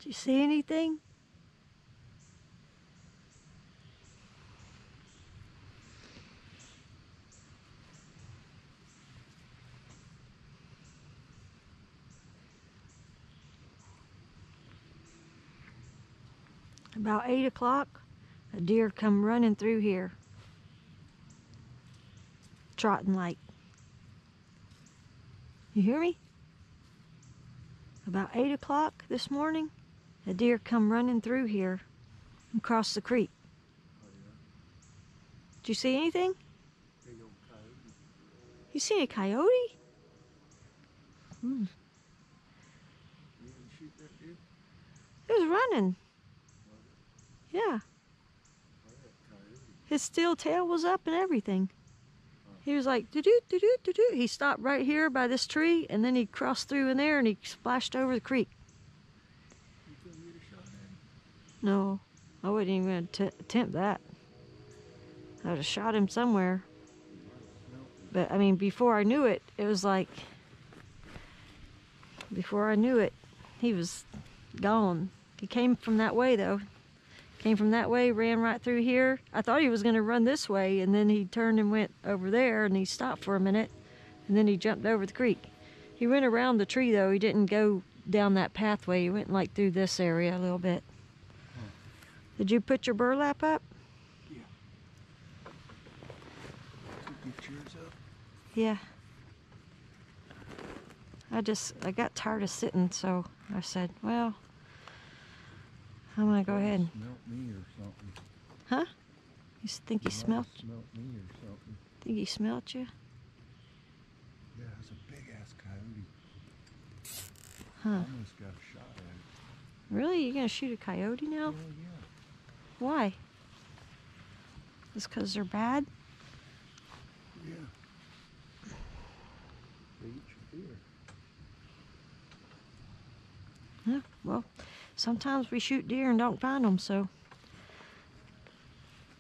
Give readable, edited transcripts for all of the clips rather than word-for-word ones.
Do you see anything? About 8 o'clock, a deer come running through here. Trotting like. You hear me? About 8 o'clock this morning, a deer come running through here and across the creek. Oh, yeah. Did you see anything? Big old coyote. You see a coyote? You didn't shoot that deer? It was running. Was Yeah. it? Oh, that coyote. His steel tail was up and everything. He was like, doo-doo, doo-doo, doo-doo. He stopped right here by this tree, and then he crossed through in there, and he splashed over the creek. You couldn't get a shot at him? No, I wasn't even going to attempt that. I would have shot him somewhere. You might have smelt him. But, I mean, before I knew it, it was like... Before I knew it, he was gone. He came from that way, though. Came from that way, ran right through here. I thought he was going to run this way, and then he turned and went over there, and he stopped for a minute, and then he jumped over the creek. He went around the tree, though. He didn't go down that pathway. He went like through this area a little bit. Huh. Did you put your burlap up? Yeah. Took your yours up? Yeah. I got tired of sitting, so I said, well, I'm going to go ahead. Smelt me or something. Huh? You think he might have smelt? Smelt me or something. Think he smelt you? Yeah, it's a big ass coyote. Huh. Almost got a shot at it. Really? You gonna shoot a coyote now? Oh yeah. Why? Just because they're bad? Yeah. They eat your deer. Yeah, well, sometimes we shoot deer and don't find them, so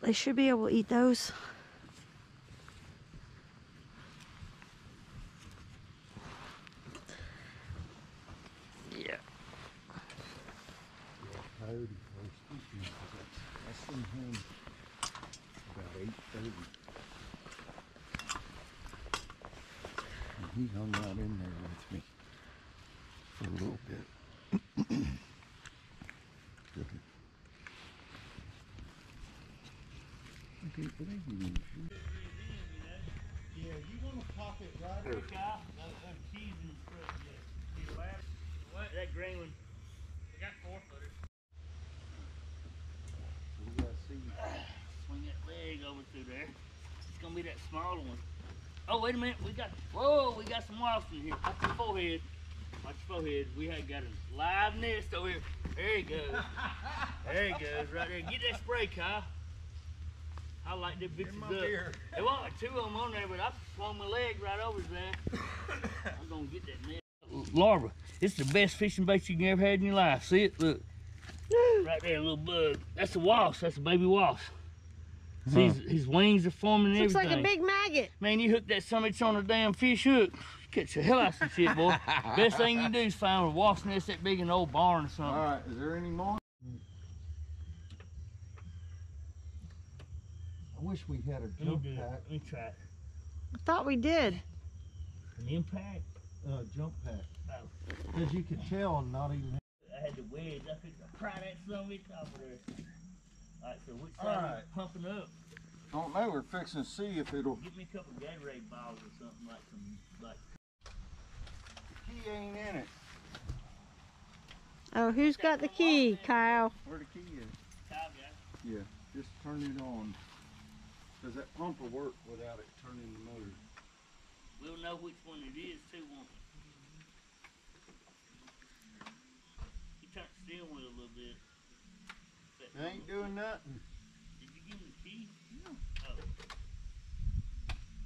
they should be able to eat those. Yeah. Coyote first. I seen him about 8:30. And he hung out in there with me for a little bit. Good. I can't believe you didn't shoot. Yeah, you want to pop it right Hey, Kyle, those keys in the truck, yeah. See the ladder? What? That green one. I got 4-footers. So we gotta see. Swing that leg over through there. It's gonna be that smaller one. Oh, wait a minute. We got some wasps in here. Watch your forehead. Watch your forehead. We had got a live nest over here. There he goes. There he goes, right there. Get that spray, Kyle. I like that bitch up. beer. There wasn't like 2 of them on there, but I swung my leg right over there. I'm gonna get that nest. Larva, it's the best fishing bait you can ever had in your life. See it? Look. Right there, a little bug. That's a wasp. That's a baby wasp. See, his wings are forming and Looks everything. like a big maggot. Man, you hook that summit on a damn fish hook. Catch the hell out of some shit, boy. Best thing you do is find a wasp nest that big in an old barn or something. All right, is there any more? I wish we had a Let me jump do it. pack. Let me try it. I thought we did. An impact? Jump pack. Oh, Because you could tell and not even. I had the wedge. I could pry that summit off of there. Alright, so which All side right. is pumping up? Don't know. We're fixing to see if it'll. Give me a couple Gatorade bottles or something like some, like. The key ain't in it. Oh, who's got the key, Kyle? Where the key is? Kyle got it. Yeah, just turn it on. Because that pump will work without it turning the motor. We'll know which one it is too, won't we? You turn the steering wheel a little bit. It ain't doing nothing. Did you give him the key? No. Oh.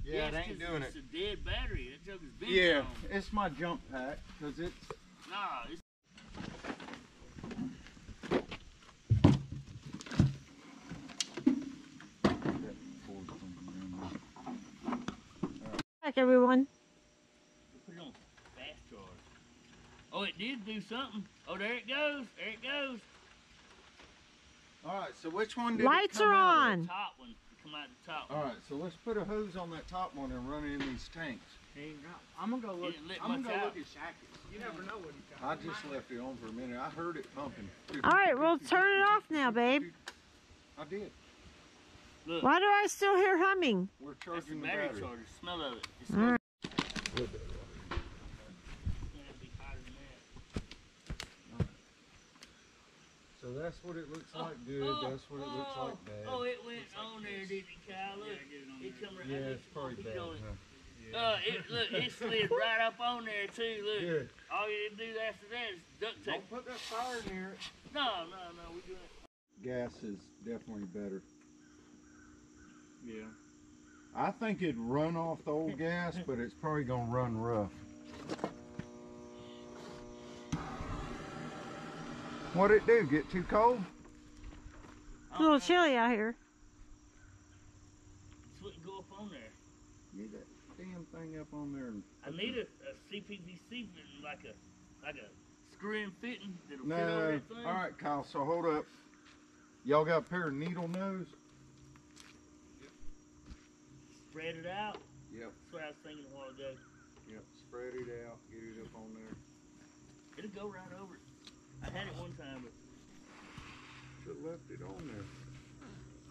Yeah, it it's ain't 'cause doing it's it. a dead battery. That joker's been Yeah, gone. it's my jump pack. Because it's. Nah, it's Back, everyone. put it on fast charge. Oh, it did do something. Oh, there it goes. There it goes. All right, so which one did Lights it come are out of? on. Top one. It come out the top one. All right, so let's put a hose on that top one and run it in these tanks. I'm gonna go look. Didn't let I'm gonna much go out. look at Shackets. You never know what he's got. I just left it on for a minute. I heard it pumping. All right, well, turn it off now, babe. I did. Look, Why do I still hear humming? We're that's the charging the battery battery. charger. Smell of it. It All smells right. It's gonna be hotter than that. So that's what it looks like good. That's what it looks like bad. Oh, it went on there, didn't it, Kyle? Look, it come right. Yeah, it's probably bad. On it. Huh? Look, it slid right up on there too. Look, Good. all you need to do after that is duct tape. Don't put that fire near it. No, we doing it. Gas is definitely better. Yeah. I think it'd run off the old gas, but it's probably gonna run rough. What'd it do? Get too cold? It's a little chilly out here. This wouldn't go up on there. Get that damn thing up on there. And I need a CPVC fitting, like a screw-in fitting that'll fit over no. that thing. All right, Kyle. So hold up. Y'all got a pair of needle nose? Spread it out. Yep. That's what I was thinking a while ago. Yep. Spread it out. Get it up on there. It'll go right over it. I had it one time, but Should have left it on there.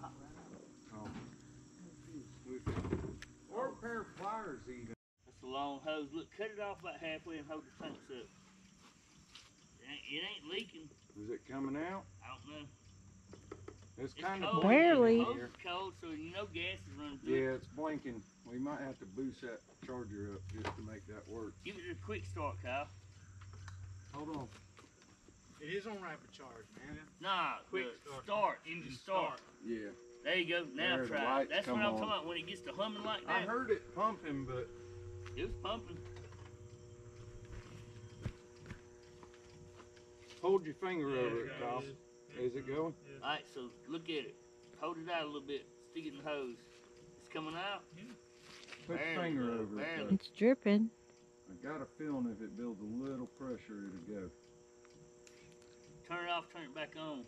pop right out. Oh. With it. Or a pair of pliers even. That's a long hose. Look, cut it off about halfway and hold the tanks up. It ain't leaking. Is it coming out? I don't know. It's It's kind of cold. Barely. The hose is cold, so you know gas is running through. Yeah, it's blinking. We might have to boost that charger up just to make that work. Give it a quick start, Kyle. Hold on. It is on rapid charge, man. Nah, Quick the start. Engine start. Yeah. There you go. Now There, the try it. lights That's come what I'm on. talking about. When it gets to humming like I that, heard it pumping, but it was pumping. hold your finger Yeah, over it it, Kyle. goes. Is it going? All right, so look at it. Hold it out a little bit. Stick it in the hose. It's coming out. Put Barely, your finger bro, over barely. it. It's dripping. I got a feeling if it builds a little pressure, it'll go. Turn it off, turn it back on.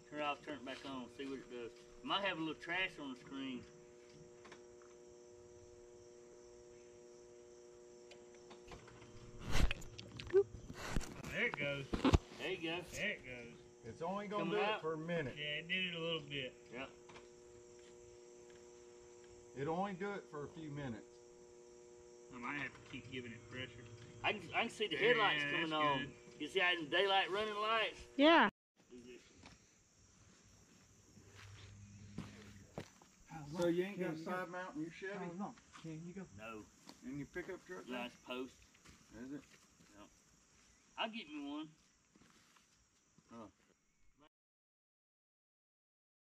Turn it off, turn it back on. See what it does. It might have a little trash on the screen. There it goes. There you go. There it goes. It's only gonna Coming do out? it for a minute. Yeah, it did it a little bit. Yeah. It'll only do it for a few minutes. I might have to keep giving it pressure. I can see the Yeah, headlights that's coming on. good. You see how in daylight running lights? Yeah. Do this. So you ain't got a side mount in your Chevy? no. Can you go? No. In your pickup truck? Nice post. Is it? I'll get me one. Huh.